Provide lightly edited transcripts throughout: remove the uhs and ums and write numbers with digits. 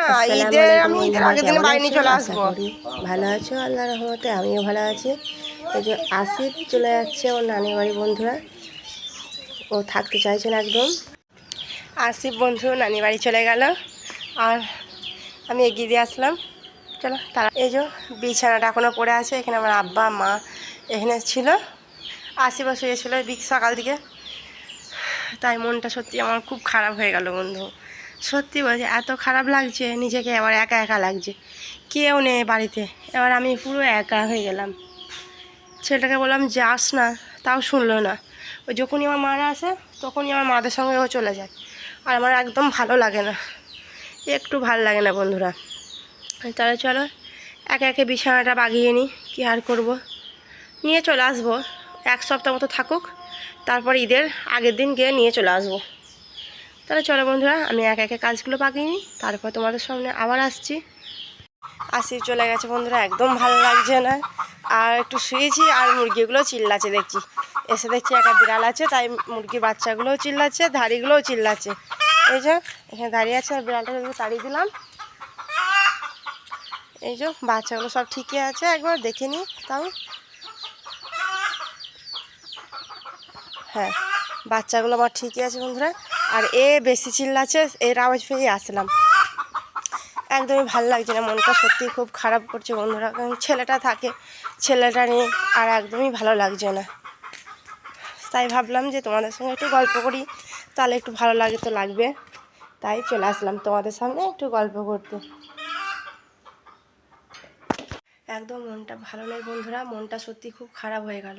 আসসালামু ঈদের আলাইকুম আমি ঈদের বন্ধুরা, আগের দিনে কেমন বাড়ি নিয়ে আছো? চলে আশা আসবো। করি ভালো আছো। আল্লাহর রহমতে আমিও ভালো আছি। এই যে আসিফ চলে যাচ্ছে ওর নানি বাড়ি বন্ধুরা, ও থাকতে চাইছে না একদম। আসিফ বন্ধু নানি বাড়ি চলে গেল আর আমি এগিয়ে দিয়ে আসলাম। চলো তারা এই যে বিছানাটা এখনও পড়ে আছে, এখানে আমার আব্বা মা এখানে ছিল, আসিফও শুয়েছিল সকাল থেকে। তাই মনটা সত্যি আমার খুব খারাপ হয়ে গেল বন্ধু, সত্যি বলছি এত খারাপ লাগছে, নিজেকে এবার একা একা লাগছে, কেউ নেই বাড়িতে, এবার আমি পুরো একা হয়ে গেলাম। ছেলেটাকে বললাম যাস না, তাও শুনলো না। ওই যখনই আমার মারা আসে তখনই আমার মাদের সঙ্গে ও চলে যায়, আর আমার একদম ভালো লাগে না, একটু ভালো লাগে না বন্ধুরা। তাহলে চলো একে একে বিছানাটা বাগিয়ে নিই, কী আর করবো, নিয়ে চলে আসবো। এক সপ্তাহ মতো থাকুক, তারপর ঈদের আগের দিন গিয়ে নিয়ে চলে আসবো। তাহলে চলো বন্ধুরা, আমি একে একে কাজগুলো বাগিয়ে নিই, তারপর তোমাদের সামনে আবার আসছি। আসিফ চলে গেছে বন্ধুরা, একদম ভালো লাগছে না। আর একটু শুয়েছি, আর মুরগিগুলো চিল্লাচ্ছে দেখছি, এসে দেখছি একটা বিড়াল আছে, তাই মুরগির বাচ্চাগুলোও চিল্লাচ্ছে, ধাড়িগুলোও চিল্লাচ্ছে। এই যে এখানে দাঁড়িয়ে আছে, আর বিড়ালটাকে তাড়িয়ে দিলাম। এই যে বাচ্চাগুলো সব ঠিকই আছে, একবার দেখে নিই তাও। হ্যাঁ, বাচ্চাগুলো আমার ঠিকই আছে বন্ধুরা। আর এ বেশি চিল্লাচ্ছে, এর আওয়াজ পেয়ে আসলাম। একদমই ভালো লাগছে না, মনটা সত্যিই খুব খারাপ করছে বন্ধুরা, কারণ ছেলেটা থাকে, ছেলেটা নেই, আর একদমই ভালো লাগছে না। তাই ভাবলাম যে তোমাদের সঙ্গে একটু গল্প করি, তাহলে একটু ভালো লাগে তো লাগবে, তাই চলে আসলাম তোমাদের সামনে একটু গল্প করতে। একদম মনটা ভালো নেই বন্ধুরা, মনটা সত্যি খুব খারাপ হয়ে গেল,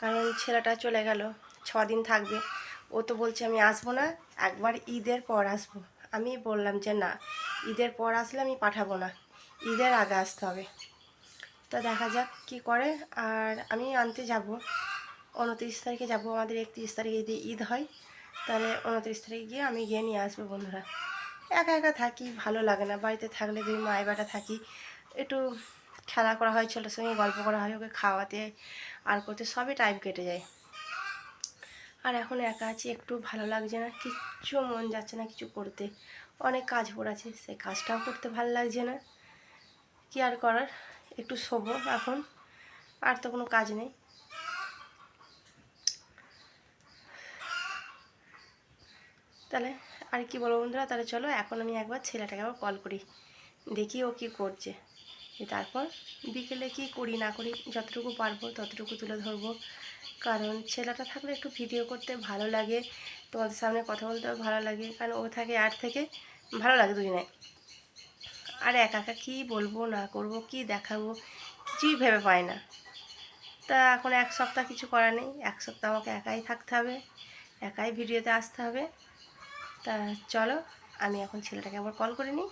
কারণ ছেলেটা চলে গেল, 6 দিন থাকবে। ও তো বলছে আমি আসবো না, একবার ঈদের পর আসবো। আমি বললাম যে না, ঈদের পর আসলে আমি পাঠাবো না, ঈদের আগে আসতে হবে। তা দেখা যাক কি করে। আর আমি আনতে যাব 29 তারিখে যাব, আমাদের 31 তারিখে যদি ঈদ হয়, তাহলে 29 তারিখে গিয়ে আমি গিয়ে নিয়ে আসবো বন্ধুরা। একা একা থাকি, ভালো লাগে না, বাড়িতে থাকলে দুই মায় বেটা থাকি, একটু খেলা করা হয়, ছেলের সঙ্গে গল্প করা হয়, ওকে খাওয়াতে আর করতে সবই টাইম কেটে যায়। আর এখন একা আছি, একটু ভালো লাগছে না, কিচ্ছু মন যাচ্ছে না কিছু করতে। অনেক কাজ পড়েছে, সেই কাজটাও করতে ভালো লাগছে না, কি আর করার। একটু শোবো এখন, আর তো কোনো কাজ নেই। তাহলে আর কি বলবো বন্ধুরা, তাহলে চলো এখন আমি একবার ছেলেটাকে আবার কল করি, দেখি ও কী করছে। তারপর বিকেলে কি করি না করি, যতটুকু পারবো ততটুকু তুলে ধরবো, কারণ ছেলেটা থাকলে একটু ভিডিও করতে ভালো লাগে, তোমাদের সামনে কথা বলতেও ভালো লাগে, কারণ ও থাকে আর থেকে ভালো লাগে দুজনে। আর একা একা কী বলবো না করবো, কি দেখাবো, কিছুই ভেবে পাই না। তা এখন এক সপ্তাহ কিছু করার নেই, এক সপ্তাহ আমাকে একাই থাকতে হবে, একাই ভিডিওতে আসতে হবে। তা চলো আমি এখন ছেলেটাকে আবার কল করে নিই,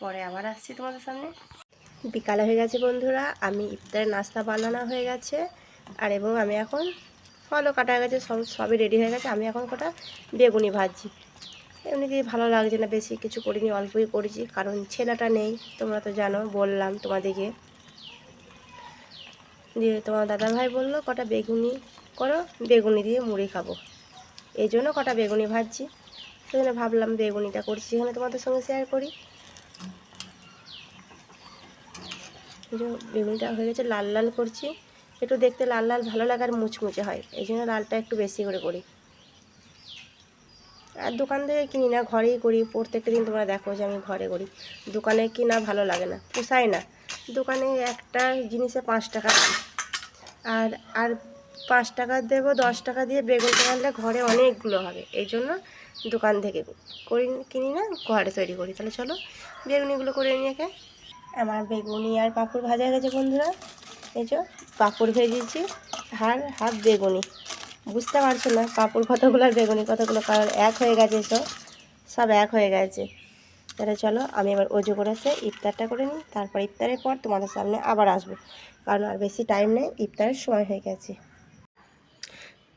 পরে আবার আসছি তোমাদের সামনে। বিকালে হয়ে গেছে বন্ধুরা, আমি ইফতারের নাস্তা বানানো হয়ে গেছে, আর এবং আমি এখন ফলও কাটা হয়ে গেছে, সবই রেডি হয়ে গেছে। আমি এখন কটা বেগুনি ভাজছি, এমনিতেই ভালো লাগছে না, বেশি কিছু করিনি, অল্পই করেছি, কারণ ছেলেটা নেই, তোমরা তো জানো, বললাম তোমাদেরকে। দিয়ে তোমার দাদাভাই বললো কটা বেগুনি করো, বেগুনি দিয়ে মুড়ি খাবো, এই জন্য কটা বেগুনি ভাজছি। সেজন্য ভাবলাম বেগুনিটা করছি, এখানে তোমাদের সঙ্গে শেয়ার করি। যে বেগুনিটা হয়ে গেছে, লাল লাল করছি, একটু দেখতে লাল লাল ভালো লাগে আর মুচমুচে হয়, এই জন্য লালটা একটু বেশি করে করি। আর দোকান থেকে কিনি না, ঘরেই করি, প্রত্যেকটা দিন তোমরা দেখো যে আমি ঘরে করি, দোকানে কিনা ভালো লাগে না, পোষায় না। দোকানে একটা জিনিসে 5 টাকা, আর আর 5 টাকা দেবো, 10 টাকা দিয়ে বেগুনটা আনলে ঘরে অনেকগুলো হবে, এই জন্য দোকান থেকে করি, কিনি না, ঘরে তৈরি করি। তাহলে চলো বেগুনিগুলো করে নিয়ে কে। আমার বেগুনি আর পাঁপড় ভাজা হয়ে গেছে বন্ধুরা, এই যে পাঁপড় ভেজেছি, আর হাফ বেগুনি, বুঝতে পারছো না পাঁপড় কতগুলো আর বেগুনি কতগুলো, কারণ এক হয়ে গেছে, সব এক হয়ে গেছে। তাহলে চলো আমি এবার অজু করে এসে ইফতারটা করে নিই, তারপর ইফতারের পর তোমাদের সামনে আবার আসবো, কারণ আর বেশি টাইম নেই, ইফতারের সময় হয়ে গেছে।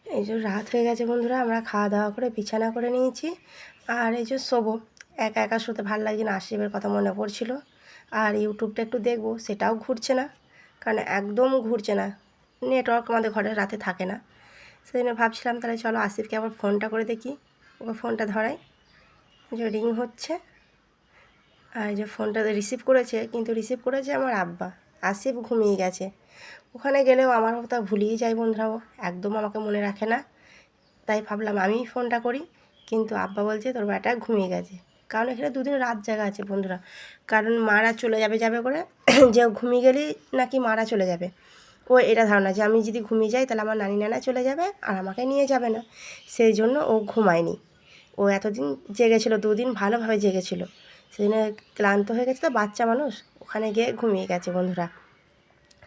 এই যে রাত হয়ে গেছে বন্ধুরা, আমরা খাওয়া দাওয়া করে বিছানা করে নিয়েছি, আর এই যে শোবো, একা একা শুতে ভালো লাগছে না, আশিফের কথা মনে পড়ছিল, আর ইউটিউবটা একটু দেখবো, সেটাও ঘুরছে না, কারণ একদম ঘুরছে না, নেটওয়ার্ক আমাদের ঘরে রাতে থাকে না। সেই জন্য ভাবছিলাম তাহলে চলো আসিফকে আবার ফোনটা করে দেখি, ওকে ফোনটা ধরাই, যে রিং হচ্ছে, আর এই যে ফোনটা রিসিভ করেছে, কিন্তু রিসিভ করেছে আমার আব্বা। আসিফ ঘুমিয়ে গেছে। ওখানে গেলেও আমার কথা ভুলেই যায় বন্ধুরা, ও একদম আমাকে মনে রাখে না। তাই ভাবলাম আমি ফোনটা করি, কিন্তু আব্বা বলছে তোর বেটা ঘুমিয়ে গেছে। কারণ এখানে দুদিন রাত জাগা আছে বন্ধুরা, কারণ মারা চলে যাবে করে যে ঘুমিয়ে গেলেই নাকি মারা চলে যাবে। ও এটা ধারণা যে আমি যদি ঘুমিয়ে যাই তাহলে আমার নানি নানা চলে যাবে আর আমাকে নিয়ে যাবে না, সেই জন্য ও ঘুমায়নি। ও এতদিন জেগেছিল, দুদিন ভালোভাবে জেগেছিল, সেদিন ক্লান্ত হয়ে গেছে তো, বাচ্চা মানুষ, ওখানে গিয়ে ঘুমিয়ে গেছে বন্ধুরা।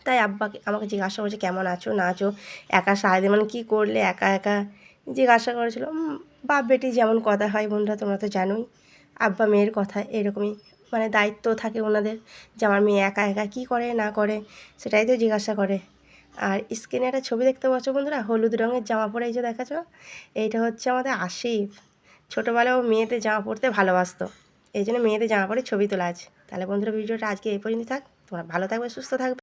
তাই আব্বাকে আমাকে জিজ্ঞাসা করছে কেমন আছো না আছো, একা সারাদিন মানে কী করলে একা একা জিজ্ঞাসা করেছিল। বাপ বেটি যেমন কথা হয় বন্ধুরা, তোমরা তো জানোই, আব্বা মেয়ের কথা এরকমই, মানে দায়িত্ব থাকে ওনাদের যে আমার মেয়ে একা একা কী করে না করে, সেটাই তো জিজ্ঞাসা করে। আর স্ক্রিনে একটা ছবি দেখতে পাচ্ছ বন্ধুরা, হলুদ রঙের জামা পরে এই যে দেখাচ্ছ, এইটা হচ্ছে আমাদের আসিফ। ছোটোবেলায় ও মেয়েদের জামা পরতে ভালোবাসতো, এই জন্য মেয়েদের জামা পরে ছবি তোলা আছে। তাহলে বন্ধুরা ভিডিওটা আজকে এই পর্যন্ত থাক, তোমরা ভালো থাকবে সুস্থ থাকবে।